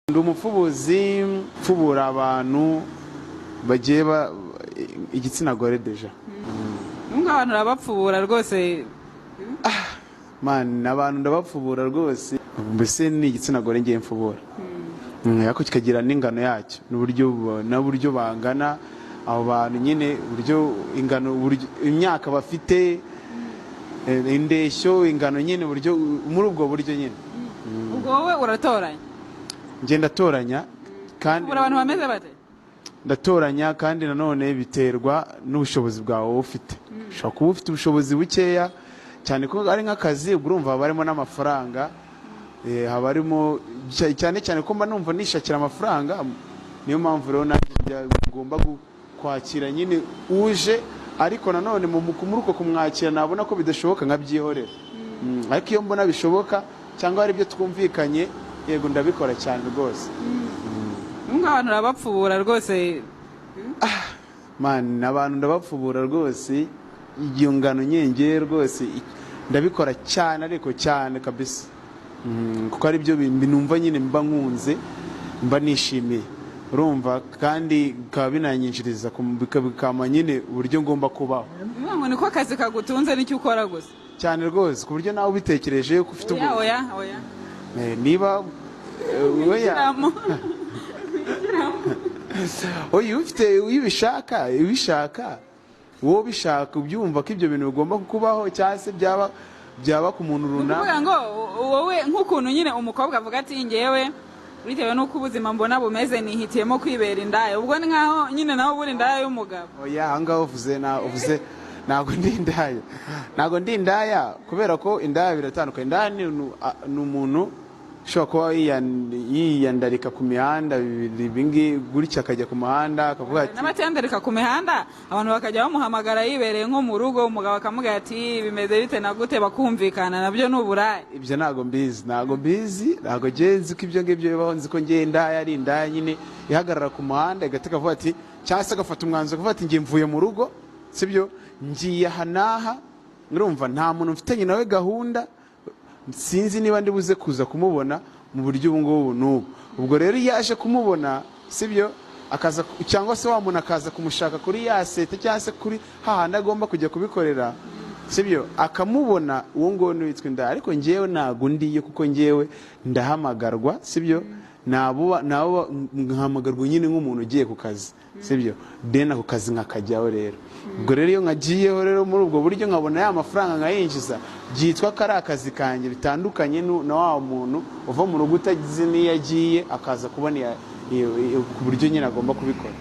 Ndi umupfubuzi mfubura abantu bagiye igitsina gore deja. Nunga abantu rabapfubura rwose. Man, abantu ndabapfubura rwose. Mbese ni igitsina gore ngiye mfubura. Yako kikagira n'ingano yacyo n'uburyo bangana abo bantu nyine uburyo ingano imyaka bafite indeshyo ingano nyine uburyo muri ubwo buryo nyine. Ubwo wowe uratoranya? Nje ndatoranya kandi abantu bameze bate? Ndatoranya kandi nanone biterwa n'ubushobozi bwawe ufite. Ushobora kuba ufite ubushobozi bukeya cyane ko ari nk'akazi urumva barimo n'amafaranga habarimo cyane ko mba numva nishakira amafaranga niyo mpamvu rero ngomba kwakira nyine uje ariko nanone muri uko kumwakira nabona ko bidashoboka nkabyihorera ariko iyo mbona bishoboka cyangwa hari ibyo twumvikanye yego ndabikora cyane rwose. Nunga abantu rabapfubura rwose. Man, abantu ndabapfubura rwose iyo ngano nyengeye rwose ndabikora cyane ariko cyane kabisa. Kuko ari byo binumva nyine mba nkunze mba nishimiye urumva kandi bikaba binanyinjiriza bikama nyine uburyo ngomba kubaho. Ngo niko akazi kagutunze n'icyo ukora gusa Cyane rwose ku buryo nawe ubitekereje ko ufite oya niba oya ufite ubishaka wowe bishaka ubyumva ko ibyo bintu bigomba kukubaho cyangwa se byaba ku muntu runaka. Kuvuga ngo wowe nk'ukuntu nyine umukobwa avuga ati ngewe bitewe n'uko ubuzima mbona bumeze nihitiyemo kwibera indaya ubwo ni nkaho nyine nawe ubura indaya y'umugabo. Oya ahangaho uvuze ntabwo ndi indaya kubera ko indaya biratandukanye. Indaya ni umuntu ushobora kuba yiyandarika ku mihanda ibingi gutya akajya ku muhanda akavuga ati n'abatendereka ku mihanda abantu bakajya bamuhamagara yibereye nko mu rugo umugabo akamubwira ati bimeze bite na gute bakumvikana nabyo n'uburayi. Ibyo ntago mbizi ntago genzi ko ibyo ngibyo bibaho nzi ko ngiye indaya ari indaya nyine ihagarara ku muhanda igateka avuga ati cyangwa se agafata umwanzuro akavuga ati ngiye mvuye mu rugo sibyo ngiye aha n'aha urumva nta muntu mfitanye nawe gahunda sinzi niba ndi buze kuza kumubona mu buryo ubu ngubu n'ubu. Ubwo rero iyo aje kumubona sibyo akaza cyangwa se wa muntu akaza kumushaka kuri ya sete cyangwa se kuri hahandi agomba kujya kubikorera sibyo akamubona uwo nguwo witwa indaya ariko ngewe ntago ndiye kuko ngewe ndahamagarwa sibyo nabo nkahamagarwa nyine nk'umuntu ugiye ku kazi sibyo dena ku kazi nkakajyaho rero. Ubwo rero iyo nkagiyeho rero muri ubwo buryo nkabona ya mafaranga nkayinjiza byitwa ko ari akazi kanjye bitandukanye na wa muntu uva mu rugo utagize n'iyo agiye akaza kubona ku buryo nyine agomba kubikora.